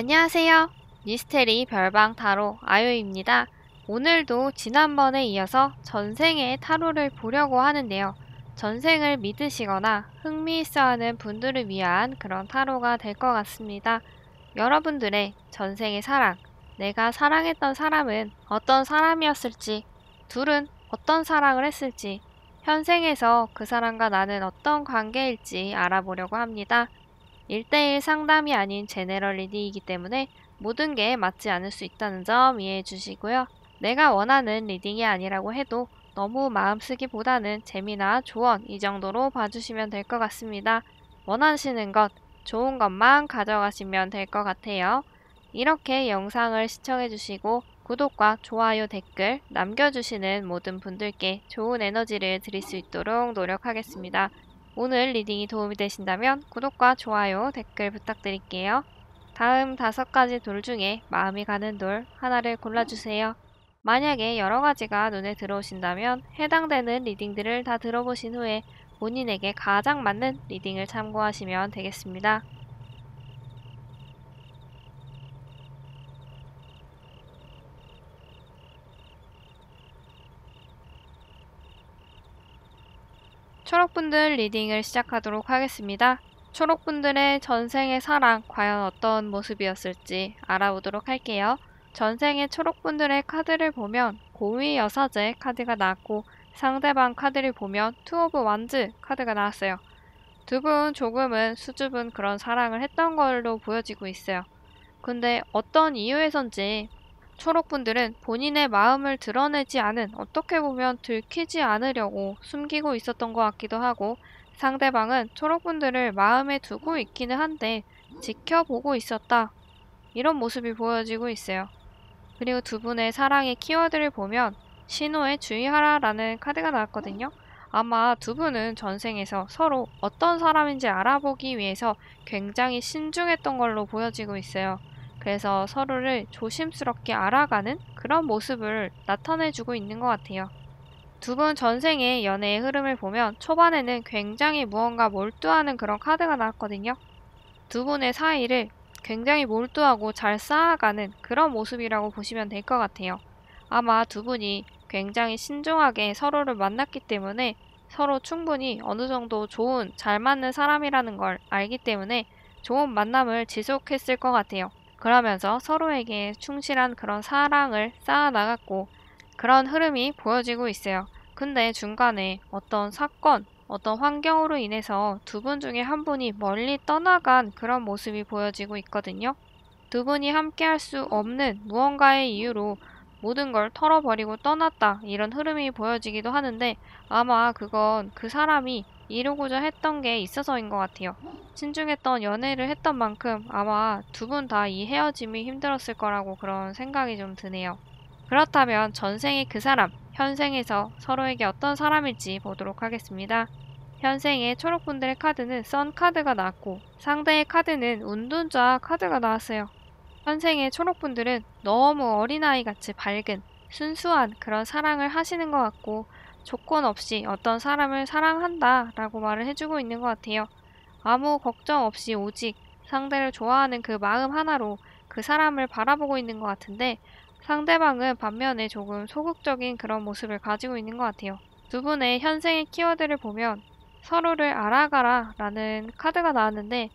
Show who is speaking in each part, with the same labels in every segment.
Speaker 1: 안녕하세요. 미스테리 별방 타로 아요입니다. 오늘도 지난번에 이어서 전생의 타로를 보려고 하는데요. 전생을 믿으시거나 흥미있어하는 분들을 위한 그런 타로가 될 것 같습니다. 여러분들의 전생의 사랑, 내가 사랑했던 사람은 어떤 사람이었을지, 둘은 어떤 사랑을 했을지, 현생에서 그 사람과 나는 어떤 관계일지 알아보려고 합니다. 1대1 상담이 아닌 제네럴 리딩이기 때문에 모든 게 맞지 않을 수 있다는 점 이해해 주시고요. 내가 원하는 리딩이 아니라고 해도 너무 마음 쓰기보다는 재미나 조언 이 정도로 봐주시면 될 것 같습니다. 원하시는 것, 좋은 것만 가져가시면 될 것 같아요. 이렇게 영상을 시청해 주시고 구독과 좋아요, 댓글 남겨주시는 모든 분들께 좋은 에너지를 드릴 수 있도록 노력하겠습니다. 오늘 리딩이 도움이 되신다면 구독과 좋아요, 댓글 부탁드릴게요. 다음 5가지 돌 중에 마음이 가는 돌 하나를 골라주세요. 만약에 여러 가지가 눈에 들어오신다면 해당되는 리딩들을 다 들어보신 후에 본인에게 가장 맞는 리딩을 참고하시면 되겠습니다. 초록분들 리딩을 시작하도록 하겠습니다. 초록분들의 전생의 사랑 과연 어떤 모습이었을지 알아보도록 할게요. 전생의 초록분들의 카드를 보면 고위 여사제 카드가 나왔고 상대방 카드를 보면 투 오브 완즈 카드가 나왔어요. 두 분 조금은 수줍은 그런 사랑을 했던 걸로 보여지고 있어요. 근데 어떤 이유에선지 초록분들은 본인의 마음을 드러내지 않은, 어떻게 보면 들키지 않으려고 숨기고 있었던 것 같기도 하고, 상대방은 초록분들을 마음에 두고 있기는 한데 지켜보고 있었다, 이런 모습이 보여지고 있어요. 그리고 두 분의 사랑의 키워드를 보면 신호에 주의하라 라는 카드가 나왔거든요. 아마 두 분은 전생에서 서로 어떤 사람인지 알아보기 위해서 굉장히 신중했던 걸로 보여지고 있어요. 그래서 서로를 조심스럽게 알아가는 그런 모습을 나타내주고 있는 것 같아요. 두 분 전생의 연애의 흐름을 보면 초반에는 굉장히 무언가 몰두하는 그런 카드가 나왔거든요. 두 분의 사이를 굉장히 몰두하고 잘 쌓아가는 그런 모습이라고 보시면 될 것 같아요. 아마 두 분이 굉장히 신중하게 서로를 만났기 때문에 서로 충분히 어느 정도 좋은, 잘 맞는 사람이라는 걸 알기 때문에 좋은 만남을 지속했을 것 같아요. 그러면서 서로에게 충실한 그런 사랑을 쌓아나갔고 그런 흐름이 보여지고 있어요. 근데 중간에 어떤 사건, 어떤 환경으로 인해서 두 분 중에 한 분이 멀리 떠나간 그런 모습이 보여지고 있거든요. 두 분이 함께 할 수 없는 무언가의 이유로 모든 걸 털어버리고 떠났다, 이런 흐름이 보여지기도 하는데 아마 그건 그 사람이 이루고자 했던 게 있어서인 것 같아요. 신중했던 연애를 했던 만큼 아마 두 분 다 이 헤어짐이 힘들었을 거라고 그런 생각이 좀 드네요. 그렇다면 전생의 그 사람, 현생에서 서로에게 어떤 사람일지 보도록 하겠습니다. 현생의 초록분들의 카드는 선 카드가 나왔고 상대의 카드는 운둔자 카드가 나왔어요. 현생의 초록분들은 너무 어린아이같이 밝은 순수한 그런 사랑을 하시는 것 같고 조건 없이 어떤 사람을 사랑한다 라고 말을 해주고 있는 것 같아요. 아무 걱정 없이 오직 상대를 좋아하는 그 마음 하나로 그 사람을 바라보고 있는 것 같은데 상대방은 반면에 조금 소극적인 그런 모습을 가지고 있는 것 같아요. 두 분의 현생의 키워드를 보면 서로를 알아가라 라는 카드가 나왔는데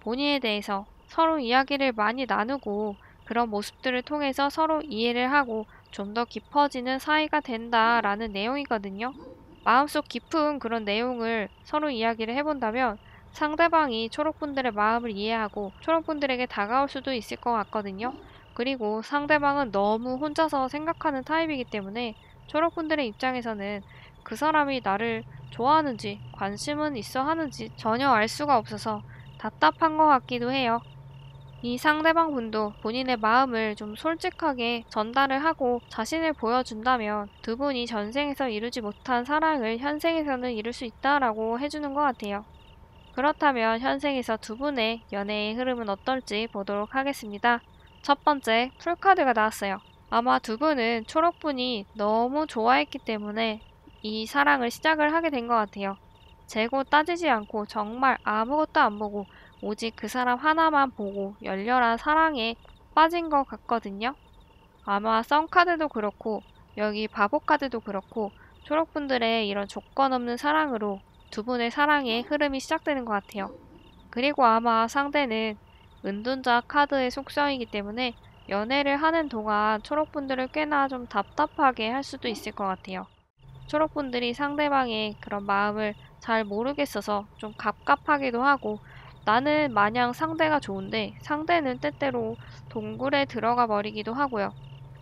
Speaker 1: 본인에 대해서 서로 이야기를 많이 나누고 그런 모습들을 통해서 서로 이해를 하고 좀 더 깊어지는 사이가 된다라는 내용이거든요. 마음속 깊은 그런 내용을 서로 이야기를 해본다면 상대방이 초록분들의 마음을 이해하고 초록분들에게 다가올 수도 있을 것 같거든요. 그리고 상대방은 너무 혼자서 생각하는 타입이기 때문에 초록분들의 입장에서는 그 사람이 나를 좋아하는지 관심은 있어 하는지 전혀 알 수가 없어서 답답한 것 같기도 해요. 이 상대방 분도 본인의 마음을 좀 솔직하게 전달을 하고 자신을 보여준다면 두 분이 전생에서 이루지 못한 사랑을 현생에서는 이룰 수 있다라고 해주는 것 같아요. 그렇다면 현생에서 두 분의 연애의 흐름은 어떨지 보도록 하겠습니다. 첫 번째, 풀카드가 나왔어요. 아마 두 분은 초록분이 너무 좋아했기 때문에 이 사랑을 시작을 하게 된 것 같아요. 재고 따지지 않고 정말 아무것도 안 보고 오직 그 사람 하나만 보고 열렬한 사랑에 빠진 것 같거든요. 아마 썸카드도 그렇고 여기 바보카드도 그렇고 초록분들의 이런 조건 없는 사랑으로 두 분의 사랑의 흐름이 시작되는 것 같아요. 그리고 아마 상대는 은둔자 카드의 속성이기 때문에 연애를 하는 동안 초록분들을 꽤나 좀 답답하게 할 수도 있을 것 같아요. 초록분들이 상대방의 그런 마음을 잘 모르겠어서 좀 갑갑하기도 하고 나는 마냥 상대가 좋은데 상대는 때때로 동굴에 들어가 버리기도 하고요.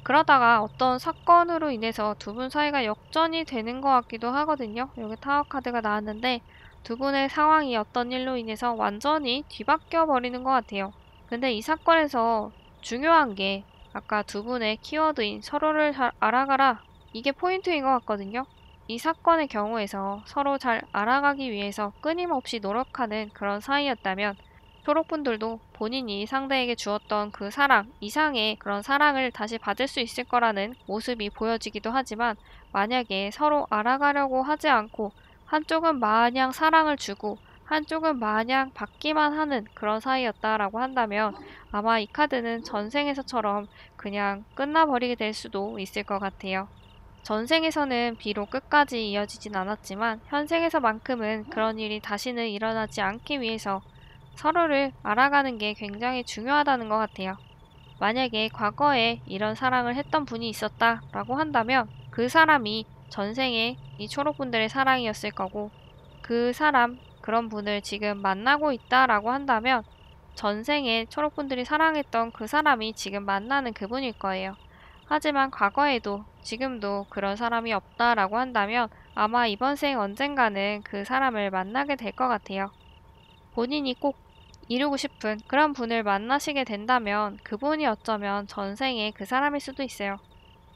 Speaker 1: 그러다가 어떤 사건으로 인해서 두 분 사이가 역전이 되는 것 같기도 하거든요. 여기 타워 카드가 나왔는데 두 분의 상황이 어떤 일로 인해서 완전히 뒤바뀌어 버리는 것 같아요. 근데 이 사건에서 중요한 게 아까 두 분의 키워드인 서로를 잘 알아가라, 이게 포인트인 것 같거든요. 이 사건의 경우에서 서로 잘 알아가기 위해서 끊임없이 노력하는 그런 사이였다면 초록분들도 본인이 상대에게 주었던 그 사랑 이상의 그런 사랑을 다시 받을 수 있을 거라는 모습이 보여지기도 하지만, 만약에 서로 알아가려고 하지 않고 한쪽은 마냥 사랑을 주고 한쪽은 마냥 받기만 하는 그런 사이였다라고 한다면 아마 이 카드는 전생에서처럼 그냥 끝나버리게 될 수도 있을 것 같아요. 전생에서는 비록 끝까지 이어지진 않았지만 현생에서만큼은 그런 일이 다시는 일어나지 않기 위해서 서로를 알아가는 게 굉장히 중요하다는 것 같아요. 만약에 과거에 이런 사랑을 했던 분이 있었다라고 한다면 그 사람이 전생에 이 초록분들의 사랑이었을 거고, 그 사람, 그런 분을 지금 만나고 있다라고 한다면 전생에 초록분들이 사랑했던 그 사람이 지금 만나는 그분일 거예요. 하지만 과거에도 지금도 그런 사람이 없다라고 한다면 아마 이번 생 언젠가는 그 사람을 만나게 될 것 같아요. 본인이 꼭 이루고 싶은 그런 분을 만나시게 된다면 그분이 어쩌면 전생에 그 사람일 수도 있어요.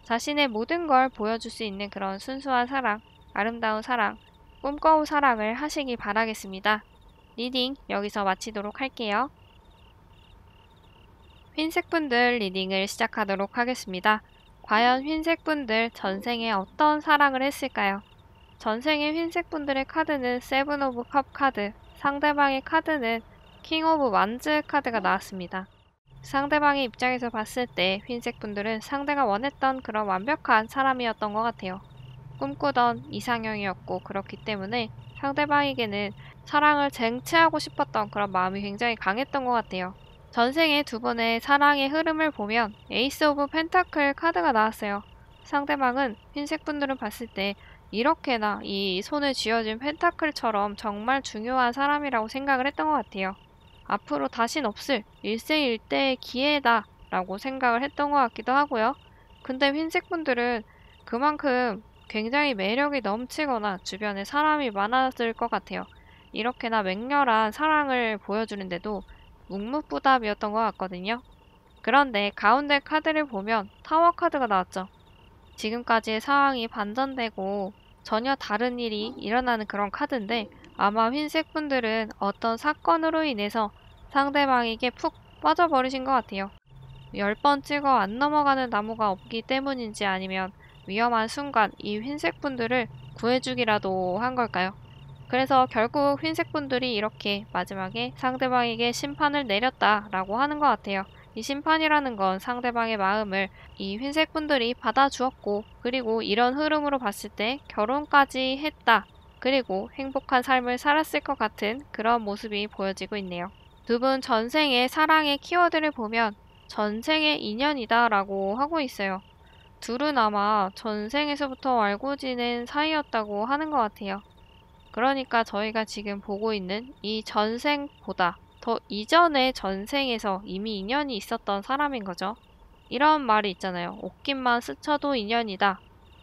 Speaker 1: 자신의 모든 걸 보여줄 수 있는 그런 순수한 사랑, 아름다운 사랑, 꿈꿔온 사랑을 하시기 바라겠습니다. 리딩 여기서 마치도록 할게요. 흰색분들 리딩을 시작하도록 하겠습니다. 과연 흰색분들 전생에 어떤 사랑을 했을까요? 전생의 흰색분들의 카드는 세븐 오브 컵 카드, 상대방의 카드는 킹 오브 완즈 카드가 나왔습니다. 상대방의 입장에서 봤을 때 흰색분들은 상대가 원했던 그런 완벽한 사람이었던 것 같아요. 꿈꾸던 이상형이었고, 그렇기 때문에 상대방에게는 사랑을 쟁취하고 싶었던 그런 마음이 굉장히 강했던 것 같아요. 전생의 두 번의 사랑의 흐름을 보면 에이스 오브 펜타클 카드가 나왔어요. 상대방은 흰색분들은 봤을 때 이렇게나 이 손에 쥐어진 펜타클처럼 정말 중요한 사람이라고 생각을 했던 것 같아요. 앞으로 다신 없을 일생일대의 기회다 라고 생각을 했던 것 같기도 하고요. 근데 흰색분들은 그만큼 굉장히 매력이 넘치거나 주변에 사람이 많았을 것 같아요. 이렇게나 맹렬한 사랑을 보여주는데도 묵묵부답이었던 것 같거든요. 그런데 가운데 카드를 보면 타워 카드가 나왔죠. 지금까지의 상황이 반전되고 전혀 다른 일이 일어나는 그런 카드인데, 아마 흰색분들은 어떤 사건으로 인해서 상대방에게 푹 빠져버리신 것 같아요. 10번 찍어 안 넘어가는 나무가 없기 때문인지, 아니면 위험한 순간 이 흰색분들을 구해주기라도 한 걸까요? 그래서 결국 흰색분들이 이렇게 마지막에 상대방에게 심판을 내렸다라고 하는 것 같아요. 이 심판이라는 건 상대방의 마음을 이 흰색분들이 받아주었고, 그리고 이런 흐름으로 봤을 때 결혼까지 했다. 그리고 행복한 삶을 살았을 것 같은 그런 모습이 보여지고 있네요. 두 분 전생의 사랑의 키워드를 보면 전생의 인연이다 라고 하고 있어요. 둘은 아마 전생에서부터 알고 지낸 사이였다고 하는 것 같아요. 그러니까 저희가 지금 보고 있는 이 전생보다 더 이전의 전생에서 이미 인연이 있었던 사람인 거죠. 이런 말이 있잖아요. 옷깃만 스쳐도 인연이다.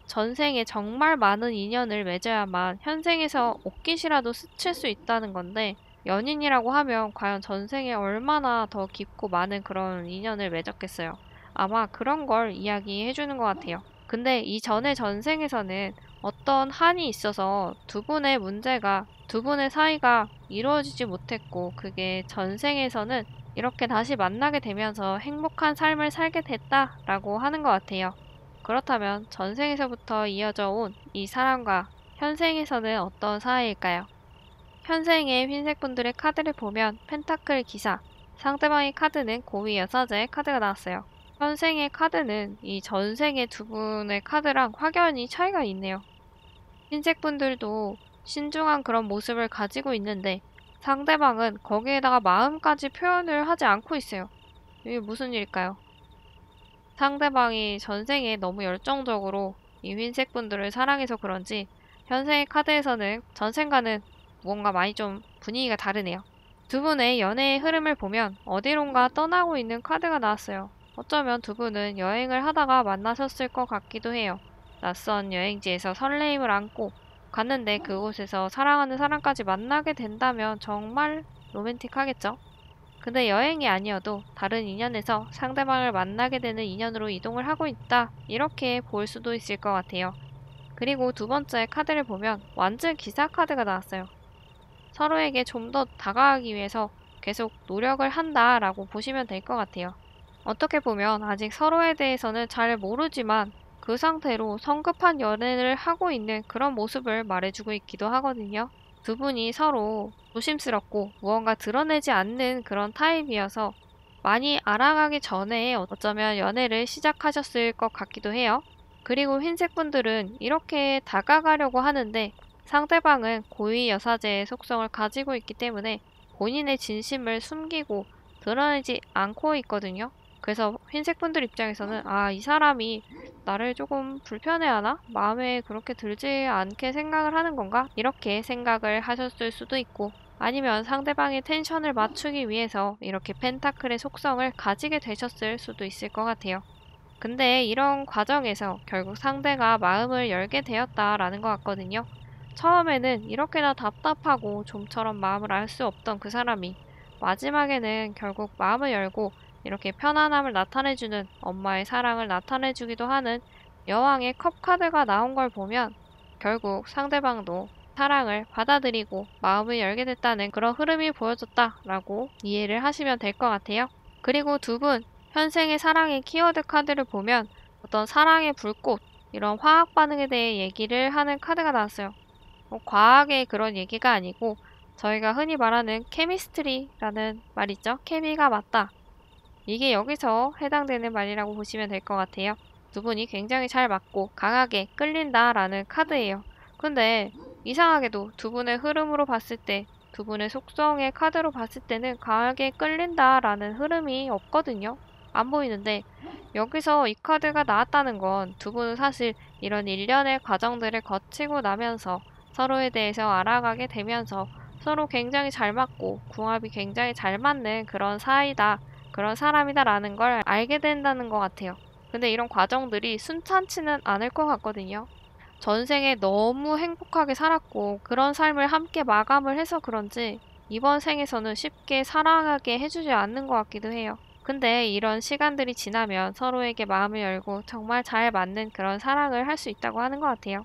Speaker 1: 전생에 정말 많은 인연을 맺어야만 현생에서 옷깃이라도 스칠 수 있다는 건데, 연인이라고 하면 과연 전생에 얼마나 더 깊고 많은 그런 인연을 맺었겠어요. 아마 그런 걸 이야기해 주는 것 같아요. 근데 이전의 전생에서는 어떤 한이 있어서 두 분의 문제가, 두 분의 사이가 이루어지지 못했고, 그게 전생에서는 이렇게 다시 만나게 되면서 행복한 삶을 살게 됐다라고 하는 것 같아요. 그렇다면 전생에서부터 이어져 온 이 사람과 현생에서는 어떤 사이일까요? 현생의 흰색 분들의 카드를 보면 펜타클 기사, 상대방의 카드는 고위 여사제의 카드가 나왔어요. 현생의 카드는 이 전생의 두 분의 카드랑 확연히 차이가 있네요. 흰색 분들도 신중한 그런 모습을 가지고 있는데 상대방은 거기에다가 마음까지 표현을 하지 않고 있어요. 이게 무슨 일일까요? 상대방이 전생에 너무 열정적으로 이 흰색 분들을 사랑해서 그런지 현생의 카드에서는 전생과는 뭔가 많이 좀 분위기가 다르네요. 두 분의 연애의 흐름을 보면 어디론가 떠나고 있는 카드가 나왔어요. 어쩌면 두 분은 여행을 하다가 만나셨을 것 같기도 해요. 낯선 여행지에서 설레임을 안고 갔는데 그곳에서 사랑하는 사람까지 만나게 된다면 정말 로맨틱하겠죠? 근데 여행이 아니어도 다른 인연에서 상대방을 만나게 되는 인연으로 이동을 하고 있다. 이렇게 볼 수도 있을 것 같아요. 그리고 두 번째 카드를 보면 완전 기사 카드가 나왔어요. 서로에게 좀 더 다가가기 위해서 계속 노력을 한다라고 보시면 될 것 같아요. 어떻게 보면 아직 서로에 대해서는 잘 모르지만 그 상태로 성급한 연애를 하고 있는 그런 모습을 말해주고 있기도 하거든요. 두 분이 서로 조심스럽고 무언가 드러내지 않는 그런 타입이어서 많이 알아가기 전에 어쩌면 연애를 시작하셨을 것 같기도 해요. 그리고 흰색 분들은 이렇게 다가가려고 하는데 상대방은 고위 여사제의 속성을 가지고 있기 때문에 본인의 진심을 숨기고 드러내지 않고 있거든요. 그래서 흰색 분들 입장에서는 이 사람이 나를 조금 불편해하나? 마음에 그렇게 들지 않게 생각을 하는 건가? 이렇게 생각을 하셨을 수도 있고 아니면 상대방의 텐션을 맞추기 위해서 이렇게 펜타클의 속성을 가지게 되셨을 수도 있을 것 같아요. 근데 이런 과정에서 결국 상대가 마음을 열게 되었다라는 것 같거든요. 처음에는 이렇게나 답답하고 좀처럼 마음을 알 수 없던 그 사람이 마지막에는 결국 마음을 열고 이렇게 편안함을 나타내주는 엄마의 사랑을 나타내주기도 하는 여왕의 컵 카드가 나온 걸 보면 결국 상대방도 사랑을 받아들이고 마음을 열게 됐다는 그런 흐름이 보여졌다라고 이해를 하시면 될 것 같아요. 그리고 두 분 현생의 사랑의 키워드 카드를 보면 어떤 사랑의 불꽃, 이런 화학 반응에 대해 얘기를 하는 카드가 나왔어요. 과학의 그런 얘기가 아니고 저희가 흔히 말하는 케미스트리라는 말 있죠? 케미가 맞다. 이게 여기서 해당되는 말이라고 보시면 될 것 같아요. 두 분이 굉장히 잘 맞고 강하게 끌린다라는 카드예요. 근데 이상하게도 두 분의 흐름으로 봤을 때, 두 분의 속성의 카드로 봤을 때는 강하게 끌린다라는 흐름이 없거든요. 안 보이는데 여기서 이 카드가 나왔다는 건 두 분은 사실 이런 일련의 과정들을 거치고 나면서 서로에 대해서 알아가게 되면서 서로 굉장히 잘 맞고 궁합이 굉장히 잘 맞는 그런 사이다, 그런 사람이다라는 걸 알게 된다는 것 같아요. 근데 이런 과정들이 순탄치는 않을 것 같거든요. 전생에 너무 행복하게 살았고 그런 삶을 함께 마감을 해서 그런지 이번 생에서는 쉽게 사랑하게 해주지 않는 것 같기도 해요. 근데 이런 시간들이 지나면 서로에게 마음을 열고 정말 잘 맞는 그런 사랑을 할 수 있다고 하는 것 같아요.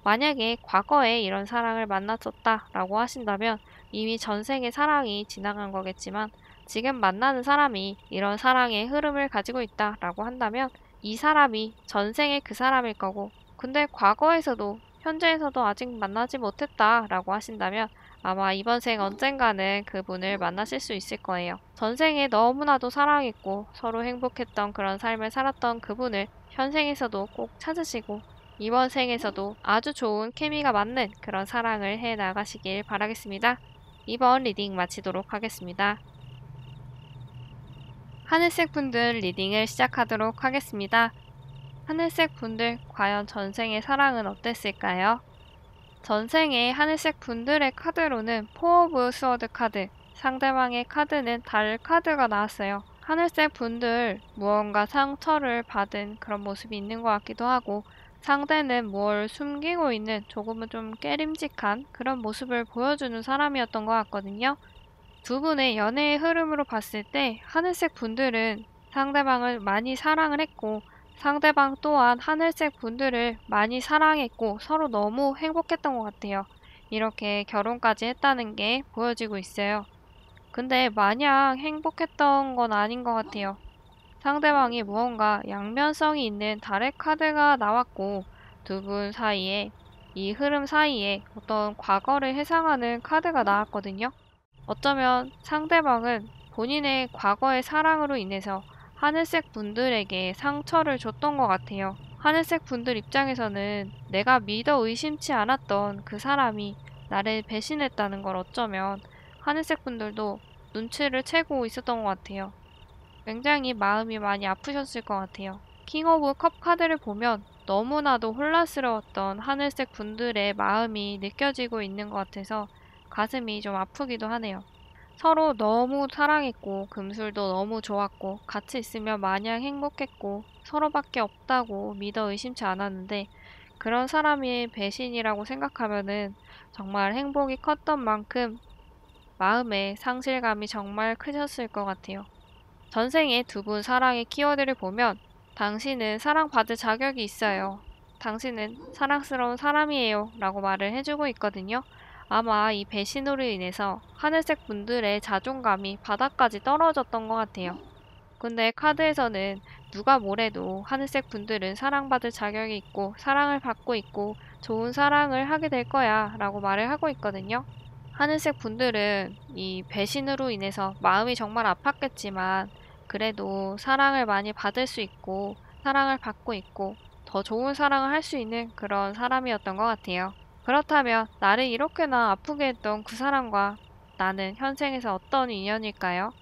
Speaker 1: 만약에 과거에 이런 사랑을 만났었다라고 하신다면 이미 전생의 사랑이 지나간 거겠지만 지금 만나는 사람이 이런 사랑의 흐름을 가지고 있다라고 한다면 이 사람이 전생의 그 사람일 거고 근데 과거에서도 현재에서도 아직 만나지 못했다라고 하신다면 아마 이번 생 언젠가는 그분을 만나실 수 있을 거예요. 전생에 너무나도 사랑했고 서로 행복했던 그런 삶을 살았던 그분을 현생에서도 꼭 찾으시고 이번 생에서도 아주 좋은 케미가 맞는 그런 사랑을 해 나가시길 바라겠습니다. 이번 리딩 마치도록 하겠습니다. 하늘색 분들 리딩을 시작하도록 하겠습니다. 하늘색 분들, 과연 전생의 사랑은 어땠을까요? 전생의 하늘색 분들의 카드로는 포 오브 스워드 카드, 상대방의 카드는 달 카드가 나왔어요. 하늘색 분들 무언가 상처를 받은 그런 모습이 있는 것 같기도 하고 상대는 뭘 숨기고 있는 조금은 좀 깨림직한 그런 모습을 보여주는 사람이었던 것 같거든요. 두 분의 연애의 흐름으로 봤을 때 하늘색 분들은 상대방을 많이 사랑을 했고 상대방 또한 하늘색 분들을 많이 사랑했고 서로 너무 행복했던 것 같아요. 이렇게 결혼까지 했다는 게 보여지고 있어요. 근데 마냥 행복했던 건 아닌 것 같아요. 상대방이 무언가 양면성이 있는 달의 카드가 나왔고 두 분 사이에 이 흐름 사이에 어떤 과거를 해상하는 카드가 나왔거든요. 어쩌면 상대방은 본인의 과거의 사랑으로 인해서 하늘색 분들에게 상처를 줬던 것 같아요. 하늘색 분들 입장에서는 내가 믿어 의심치 않았던 그 사람이 나를 배신했다는 걸 어쩌면 하늘색 분들도 눈치를 채고 있었던 것 같아요. 굉장히 마음이 많이 아프셨을 것 같아요. 킹 오브 컵 카드를 보면 너무나도 혼란스러웠던 하늘색 분들의 마음이 느껴지고 있는 것 같아서 가슴이 좀 아프기도 하네요. 서로 너무 사랑했고 금술도 너무 좋았고 같이 있으면 마냥 행복했고 서로밖에 없다고 믿어 의심치 않았는데 그런 사람의 배신이라고 생각하면은 정말 행복이 컸던 만큼 마음의 상실감이 정말 크셨을 것 같아요. 전생에 두 분 사랑의 키워드를 보면 당신은 사랑받을 자격이 있어요. 당신은 사랑스러운 사람이에요. 라고 말을 해주고 있거든요. 아마 이 배신으로 인해서 하늘색 분들의 자존감이 바닥까지 떨어졌던 것 같아요. 근데 카드에서는 누가 뭐래도 하늘색 분들은 사랑받을 자격이 있고 사랑을 받고 있고 좋은 사랑을 하게 될 거야 라고 말을 하고 있거든요. 하늘색 분들은 이 배신으로 인해서 마음이 정말 아팠겠지만 그래도 사랑을 많이 받을 수 있고 사랑을 받고 있고 더 좋은 사랑을 할 수 있는 그런 사람이었던 것 같아요. 그렇다면 나를 이렇게나 아프게 했던 그 사람과 나는 현생에서 어떤 인연일까요?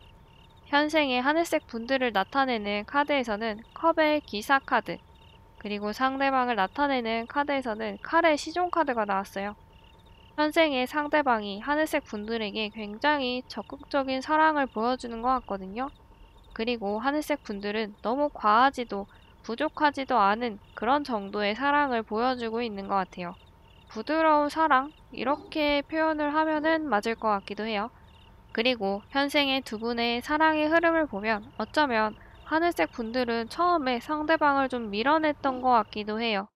Speaker 1: 현생의 하늘색 분들을 나타내는 카드에서는 컵의 기사 카드, 그리고 상대방을 나타내는 카드에서는 칼의 시종 카드가 나왔어요. 현생의 상대방이 하늘색 분들에게 굉장히 적극적인 사랑을 보여주는 것 같거든요. 그리고 하늘색 분들은 너무 과하지도 부족하지도 않은 그런 정도의 사랑을 보여주고 있는 것 같아요. 부드러운 사랑? 이렇게 표현을 하면은 맞을 것 같기도 해요. 그리고 현생의 두 분의 사랑의 흐름을 보면 어쩌면 하늘색 분들은 처음에 상대방을 좀 밀어냈던 것 같기도 해요.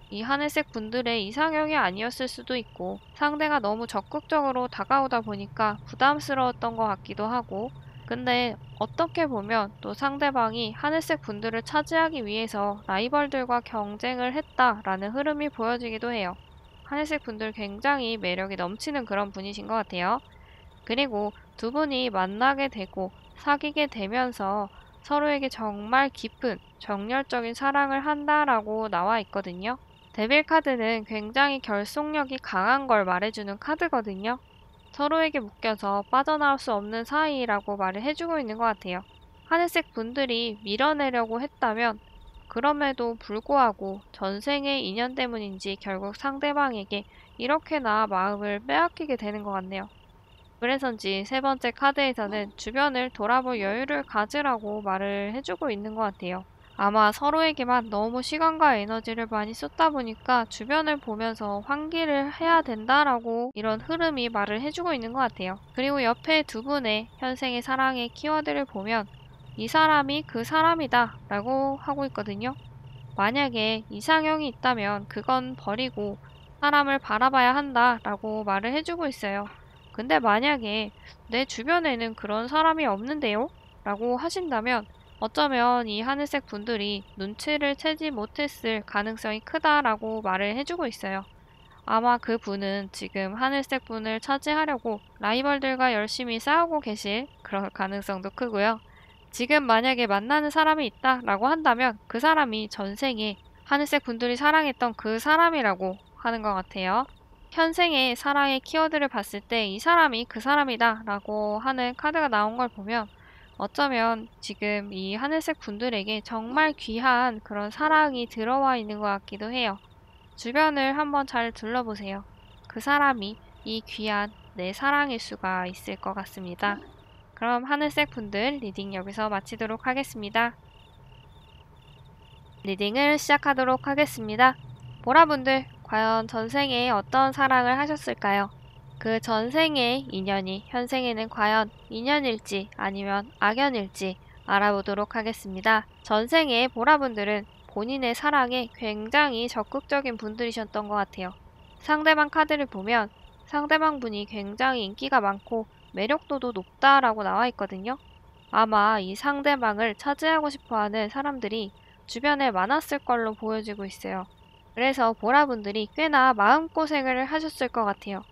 Speaker 1: 이 하늘색 분들의 이상형이 아니었을 수도 있고 상대가 너무 적극적으로 다가오다 보니까 부담스러웠던 것 같기도 하고 근데 어떻게 보면 또 상대방이 하늘색 분들을 차지하기 위해서 라이벌들과 경쟁을 했다라는 흐름이 보여지기도 해요. 하늘색 분들 굉장히 매력이 넘치는 그런 분이신 것 같아요. 그리고 두 분이 만나게 되고 사귀게 되면서 서로에게 정말 깊은 정열적인 사랑을 한다라고 나와 있거든요. 데빌 카드는 굉장히 결속력이 강한 걸 말해주는 카드거든요. 서로에게 묶여서 빠져나올 수 없는 사이라고 말을 해주고 있는 것 같아요. 하늘색 분들이 밀어내려고 했다면 그럼에도 불구하고 전생의 인연 때문인지 결국 상대방에게 이렇게나 마음을 빼앗기게 되는 것 같네요. 그래서인지 세 번째 카드에서는 주변을 돌아볼 여유를 가지라고 말을 해주고 있는 것 같아요. 아마 서로에게만 너무 시간과 에너지를 많이 쏟다 보니까 주변을 보면서 환기를 해야 된다라고 이런 흐름이 말을 해주고 있는 것 같아요. 그리고 옆에 두 분의 현생의 사랑의 키워드를 보면 이 사람이 그 사람이다 라고 하고 있거든요. 만약에 이상형이 있다면 그건 버리고 사람을 바라봐야 한다 라고 말을 해주고 있어요. 근데 만약에 내 주변에는 그런 사람이 없는데요? 라고 하신다면 어쩌면 이 하늘색 분들이 눈치를 채지 못했을 가능성이 크다라고 말을 해주고 있어요. 아마 그 분은 지금 하늘색 분을 차지하려고 라이벌들과 열심히 싸우고 계실 그럴 가능성도 크고요. 지금 만약에 만나는 사람이 있다라고 한다면 그 사람이 전생에 하늘색 분들이 사랑했던 그 사람이라고 하는 것 같아요. 현생의 사랑의 키워드를 봤을 때 이 사람이 그 사람이다 라고 하는 카드가 나온 걸 보면 어쩌면 지금 이 하늘색 분들에게 정말 귀한 그런 사랑이 들어와 있는 것 같기도 해요. 주변을 한번 잘 둘러보세요. 그 사람이 이 귀한 내 사랑일 수가 있을 것 같습니다. 그럼 하늘색 분들 리딩 여기서 마치도록 하겠습니다. 리딩을 시작하도록 하겠습니다. 보라분들 과연 전생에 어떤 사랑을 하셨을까요? 그 전생의 인연이 현생에는 과연 인연일지 아니면 악연일지 알아보도록 하겠습니다. 전생의 보라분들은 본인의 사랑에 굉장히 적극적인 분들이셨던 것 같아요. 상대방 카드를 보면 상대방 분이 굉장히 인기가 많고 매력도도 높다라고 나와 있거든요. 아마 이 상대방을 차지하고 싶어하는 사람들이 주변에 많았을 걸로 보여지고 있어요. 그래서 보라분들이 꽤나 마음고생을 하셨을 것 같아요.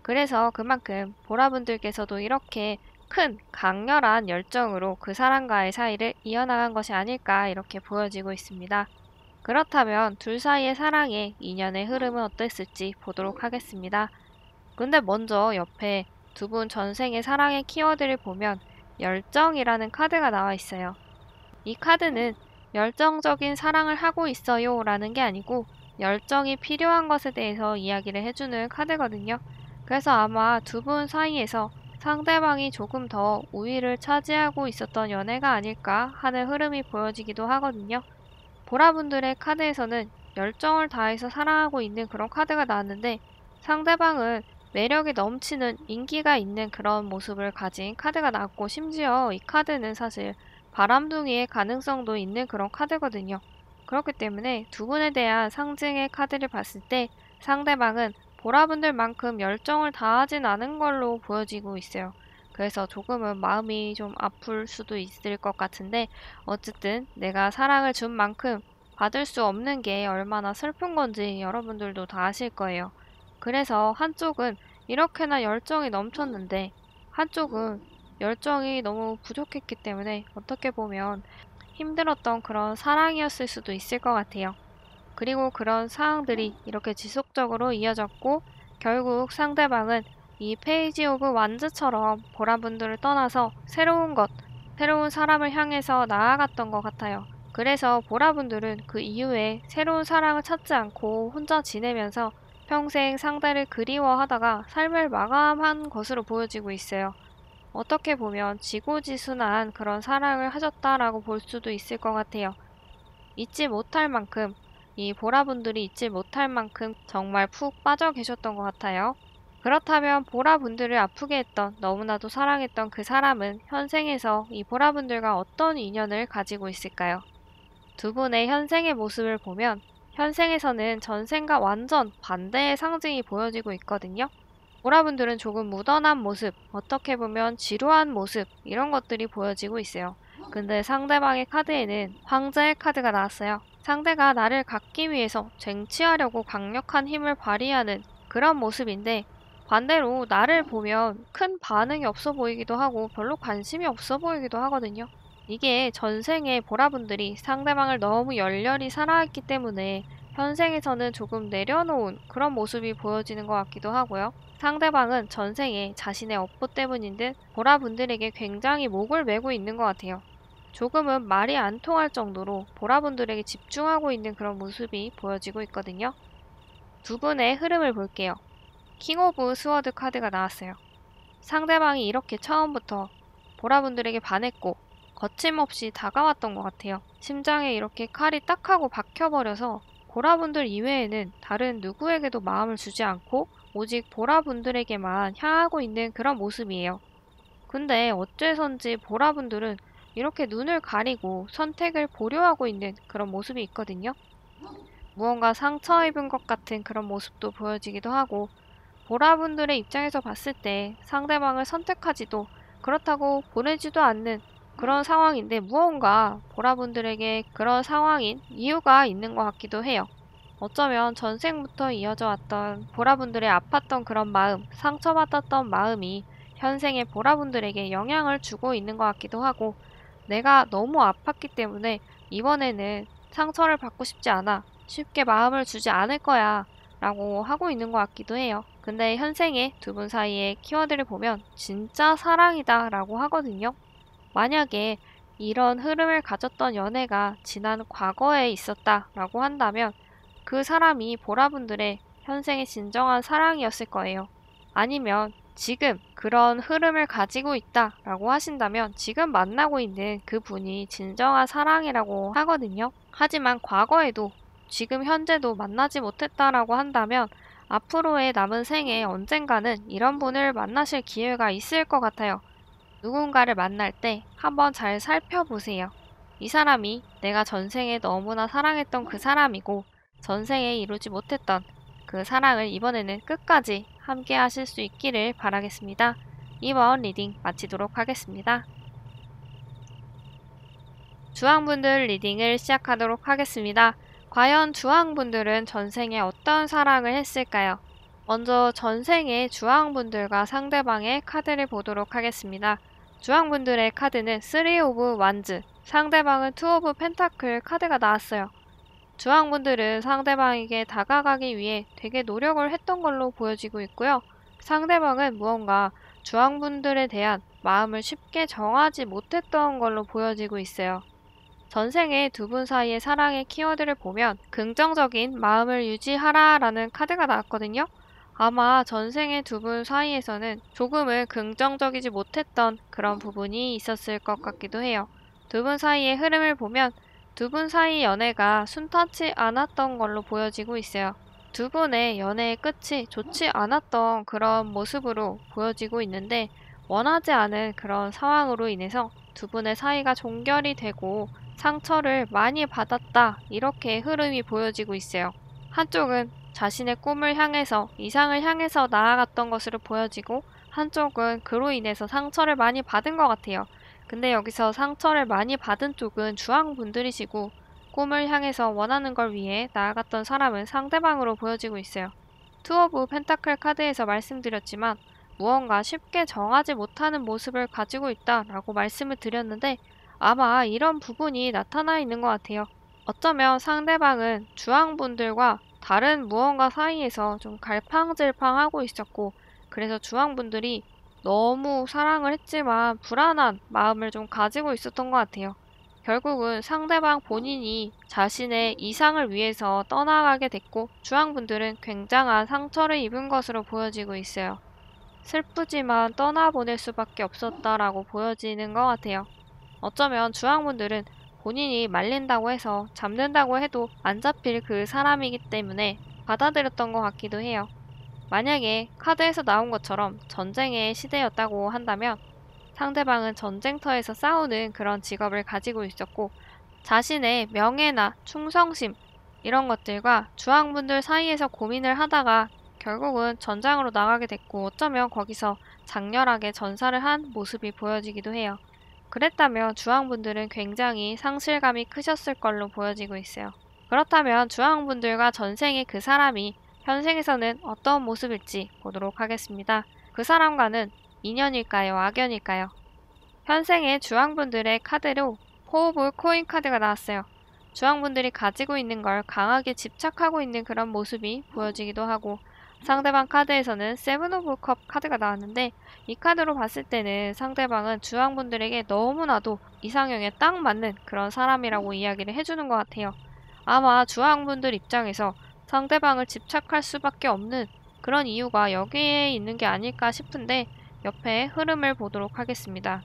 Speaker 1: 그래서 그만큼 보라분들께서도 이렇게 큰 강렬한 열정으로 그 사람과의 사이를 이어나간 것이 아닐까 이렇게 보여지고 있습니다. 그렇다면 둘 사이의 사랑의 인연의 흐름은 어땠을지 보도록 하겠습니다. 근데 먼저 옆에 두 분 전생의 사랑의 키워드를 보면 열정이라는 카드가 나와 있어요. 이 카드는 열정적인 사랑을 하고 있어요 라는 게 아니고 열정이 필요한 것에 대해서 이야기를 해주는 카드거든요. 그래서 아마 두 분 사이에서 상대방이 조금 더 우위를 차지하고 있었던 연애가 아닐까 하는 흐름이 보여지기도 하거든요. 보라분들의 카드에서는 열정을 다해서 사랑하고 있는 그런 카드가 나왔는데 상대방은 매력이 넘치는 인기가 있는 그런 모습을 가진 카드가 나왔고 심지어 이 카드는 사실 바람둥이의 가능성도 있는 그런 카드거든요. 그렇기 때문에 두 분에 대한 상징의 카드를 봤을 때 상대방은 보라분들만큼 열정을 다하진 않은 걸로 보여지고 있어요. 그래서 조금은 마음이 좀 아플 수도 있을 것 같은데 어쨌든 내가 사랑을 준 만큼 받을 수 없는 게 얼마나 슬픈 건지 여러분들도 다 아실 거예요. 그래서 한쪽은 이렇게나 열정이 넘쳤는데 한쪽은 열정이 너무 부족했기 때문에 어떻게 보면 힘들었던 그런 사랑이었을 수도 있을 것 같아요. 그리고 그런 상황들이 이렇게 지속적으로 이어졌고 결국 상대방은 이 페이지 오브 완즈처럼 보라분들을 떠나서 새로운 것, 새로운 사람을 향해서 나아갔던 것 같아요. 그래서 보라분들은 그 이후에 새로운 사랑을 찾지 않고 혼자 지내면서 평생 상대를 그리워하다가 삶을 마감한 것으로 보여지고 있어요. 어떻게 보면 지고지순한 그런 사랑을 하셨다라고 볼 수도 있을 것 같아요. 잊지 못할 만큼, 이 보라분들이 잊지 못할 만큼 정말 푹 빠져 계셨던 것 같아요. 그렇다면 보라분들을 아프게 했던, 너무나도 사랑했던 그 사람은 현생에서 이 보라분들과 어떤 인연을 가지고 있을까요? 두 분의 현생의 모습을 보면 현생에서는 전생과 완전 반대의 상징이 보여지고 있거든요. 보라분들은 조금 무던한 모습, 어떻게 보면 지루한 모습, 이런 것들이 보여지고 있어요. 근데 상대방의 카드에는 황제의 카드가 나왔어요. 상대가 나를 갖기 위해서 쟁취하려고 강력한 힘을 발휘하는 그런 모습인데 반대로 나를 보면 큰 반응이 없어 보이기도 하고 별로 관심이 없어 보이기도 하거든요. 이게 전생의 보라분들이 상대방을 너무 열렬히 사랑했기 때문에 현생에서는 조금 내려놓은 그런 모습이 보여지는 것 같기도 하고요. 상대방은 전생에 자신의 업보 때문인 듯 보라분들에게 굉장히 목을 메고 있는 것 같아요. 조금은 말이 안 통할 정도로 보라분들에게 집중하고 있는 그런 모습이 보여지고 있거든요. 두 분의 흐름을 볼게요. 킹 오브 스워드 카드가 나왔어요. 상대방이 이렇게 처음부터 보라분들에게 반했고 거침없이 다가왔던 것 같아요. 심장에 이렇게 칼이 딱 하고 박혀버려서 보라분들 이외에는 다른 누구에게도 마음을 주지 않고 오직 보라분들에게만 향하고 있는 그런 모습이에요. 근데 어째선지 보라분들은 이렇게 눈을 가리고 선택을 보류하고 있는 그런 모습이 있거든요. 무언가 상처 입은 것 같은 그런 모습도 보여지기도 하고 보라분들의 입장에서 봤을 때 상대방을 선택하지도 그렇다고 보내지도 않는 그런 상황인데 무언가 보라분들에게 그런 상황인 이유가 있는 것 같기도 해요. 어쩌면 전생부터 이어져 왔던 보라분들의 아팠던 그런 마음, 상처받았던 마음이 현생의 보라분들에게 영향을 주고 있는 것 같기도 하고 내가 너무 아팠기 때문에 이번에는 상처를 받고 싶지 않아. 쉽게 마음을 주지 않을 거야. 라고 하고 있는 것 같기도 해요. 근데 현생의 두 분 사이의 키워드를 보면 진짜 사랑이다 라고 하거든요. 만약에 이런 흐름을 가졌던 연애가 지난 과거에 있었다 라고 한다면 그 사람이 보라분들의 현생의 진정한 사랑이었을 거예요. 아니면 지금 그런 흐름을 가지고 있다 라고 하신다면 지금 만나고 있는 그 분이 진정한 사랑이라고 하거든요. 하지만 과거에도 지금 현재도 만나지 못했다라고 한다면 앞으로의 남은 생에 언젠가는 이런 분을 만나실 기회가 있을 것 같아요. 누군가를 만날 때 한번 잘 살펴보세요. 이 사람이 내가 전생에 너무나 사랑했던 그 사람이고 전생에 이루지 못했던 그 사랑을 이번에는 끝까지 함께 하실 수 있기를 바라겠습니다. 이번 리딩 마치도록 하겠습니다. 주황분들 리딩을 시작하도록 하겠습니다. 과연 주황분들은 전생에 어떤 사랑을 했을까요? 먼저 전생의 주황분들과 상대방의 카드를 보도록 하겠습니다. 주황분들의 카드는 3 오브 완즈, 상대방은 2 오브 펜타클 카드가 나왔어요. 주황분들은 상대방에게 다가가기 위해 되게 노력을 했던 걸로 보여지고 있고요. 상대방은 무언가 주황분들에 대한 마음을 쉽게 정하지 못했던 걸로 보여지고 있어요. 전생에 두 분 사이의 사랑의 키워드를 보면 긍정적인 마음을 유지하라 라는 카드가 나왔거든요. 아마 전생의 두 분 사이에서는 조금은 긍정적이지 못했던 그런 부분이 있었을 것 같기도 해요. 두 분 사이의 흐름을 보면 두 분 사이 연애가 순탄치 않았던 걸로 보여지고 있어요. 두 분의 연애의 끝이 좋지 않았던 그런 모습으로 보여지고 있는데 원하지 않은 그런 상황으로 인해서 두 분의 사이가 종결이 되고 상처를 많이 받았다 이렇게 흐름이 보여지고 있어요. 한쪽은 자신의 꿈을 향해서 이상을 향해서 나아갔던 것으로 보여지고 한쪽은 그로 인해서 상처를 많이 받은 것 같아요. 근데 여기서 상처를 많이 받은 쪽은 주황분들이시고 꿈을 향해서 원하는 걸 위해 나아갔던 사람은 상대방으로 보여지고 있어요. 투 오브 펜타클 카드에서 말씀드렸지만 무언가 쉽게 정하지 못하는 모습을 가지고 있다라고 말씀을 드렸는데 아마 이런 부분이 나타나 있는 것 같아요. 어쩌면 상대방은 주황분들과 다른 무언가 사이에서 좀 갈팡질팡하고 있었고 그래서 주황분들이 너무 사랑을 했지만 불안한 마음을 좀 가지고 있었던 것 같아요. 결국은 상대방 본인이 자신의 이상을 위해서 떠나가게 됐고 주황분들은 굉장한 상처를 입은 것으로 보여지고 있어요. 슬프지만 떠나보낼 수밖에 없었다라고 보여지는 것 같아요. 어쩌면 주황분들은 본인이 말린다고 해서 잡는다고 해도 안 잡힐 그 사람이기 때문에 받아들였던 것 같기도 해요. 만약에 카드에서 나온 것처럼 전쟁의 시대였다고 한다면 상대방은 전쟁터에서 싸우는 그런 직업을 가지고 있었고 자신의 명예나 충성심 이런 것들과 주황분들 사이에서 고민을 하다가 결국은 전장으로 나가게 됐고 어쩌면 거기서 장렬하게 전사를 한 모습이 보여지기도 해요. 그랬다면 주황분들은 굉장히 상실감이 크셨을 걸로 보여지고 있어요. 그렇다면 주황분들과 전생의 그 사람이 현생에서는 어떤 모습일지 보도록 하겠습니다. 그 사람과는 인연일까요? 악연일까요? 현생의 주황분들의 카드로 4 오브 코인 카드가 나왔어요. 주황분들이 가지고 있는 걸 강하게 집착하고 있는 그런 모습이 보여지기도 하고 상대방 카드에서는 7 오브 컵 카드가 나왔는데 이 카드로 봤을 때는 상대방은 주황분들에게 너무나도 이상형에 딱 맞는 그런 사람이라고 이야기를 해주는 것 같아요. 아마 주황분들 입장에서 상대방을 집착할 수밖에 없는 그런 이유가 여기에 있는 게 아닐까 싶은데 옆에 흐름을 보도록 하겠습니다.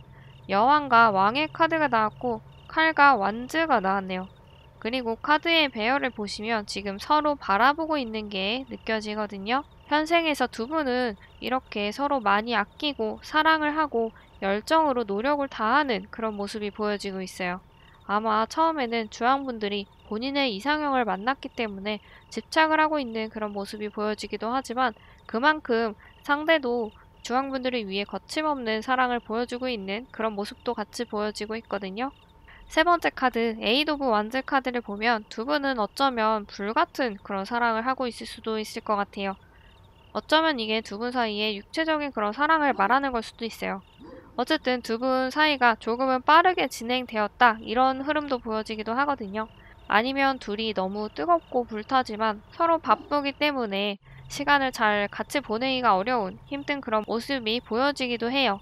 Speaker 1: 여왕과 왕의 카드가 나왔고 칼과 완즈가 나왔네요. 그리고 카드의 배열을 보시면 지금 서로 바라보고 있는 게 느껴지거든요. 현생에서 두 분은 이렇게 서로 많이 아끼고 사랑을 하고 열정으로 노력을 다하는 그런 모습이 보여지고 있어요. 아마 처음에는 주황분들이 본인의 이상형을 만났기 때문에 집착을 하고 있는 그런 모습이 보여지기도 하지만 그만큼 상대도 주황분들을 위해 거침없는 사랑을 보여주고 있는 그런 모습도 같이 보여지고 있거든요. 세 번째 카드, 에잇 오브 완즈 카드를 보면 두 분은 어쩌면 불같은 그런 사랑을 하고 있을 수도 있을 것 같아요. 어쩌면 이게 두 분 사이에 육체적인 그런 사랑을 말하는 걸 수도 있어요. 어쨌든 두 분 사이가 조금은 빠르게 진행되었다 이런 흐름도 보여지기도 하거든요. 아니면 둘이 너무 뜨겁고 불타지만 서로 바쁘기 때문에 시간을 잘 같이 보내기가 어려운 힘든 그런 모습이 보여지기도 해요.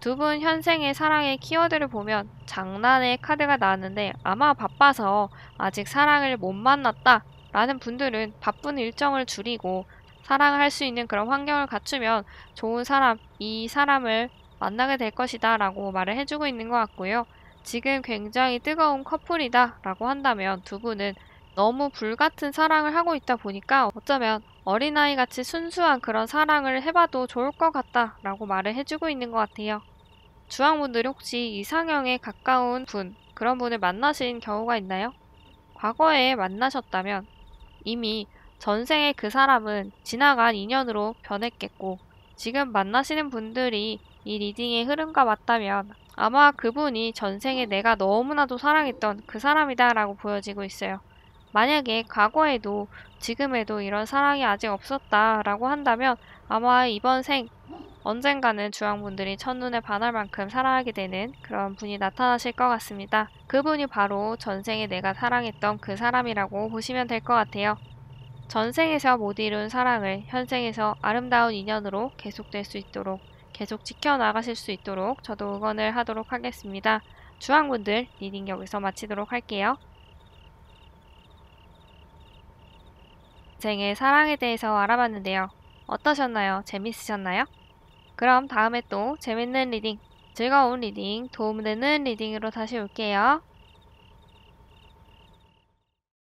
Speaker 1: 두 분 현생의 사랑의 키워드를 보면 장난의 카드가 나왔는데 아마 바빠서 아직 사랑을 못 만났다 라는 분들은 바쁜 일정을 줄이고 사랑을 할 수 있는 그런 환경을 갖추면 좋은 사람, 이 사람을 만나게 될 것이다 라고 말을 해주고 있는 것 같고요. 지금 굉장히 뜨거운 커플이다 라고 한다면 두 분은 너무 불같은 사랑을 하고 있다 보니까 어쩌면 어린아이같이 순수한 그런 사랑을 해봐도 좋을 것 같다 라고 말을 해주고 있는 것 같아요. 주황분들이 혹시 이상형에 가까운 분, 그런 분을 만나신 경우가 있나요? 과거에 만나셨다면 이미 전생의 그 사람은 지나간 인연으로 변했겠고 지금 만나시는 분들이 이 리딩의 흐름과 맞다면 아마 그분이 전생에 내가 너무나도 사랑했던 그 사람이다 라고 보여지고 있어요. 만약에 과거에도 지금에도 이런 사랑이 아직 없었다라고 한다면 아마 이번 생 언젠가는 주황분들이 첫눈에 반할 만큼 사랑하게 되는 그런 분이 나타나실 것 같습니다. 그분이 바로 전생에 내가 사랑했던 그 사람이라고 보시면 될 것 같아요. 전생에서 못 이룬 사랑을 현생에서 아름다운 인연으로 계속될 수 있도록 계속 지켜나가실 수 있도록 저도 응원을 하도록 하겠습니다. 주황분들 리딩 여기서 마치도록 할게요. 전생의 사랑에 대해서 알아봤는데요. 어떠셨나요? 재밌으셨나요? 그럼 다음에 또 재밌는 리딩, 즐거운 리딩, 도움되는 리딩으로 다시 올게요.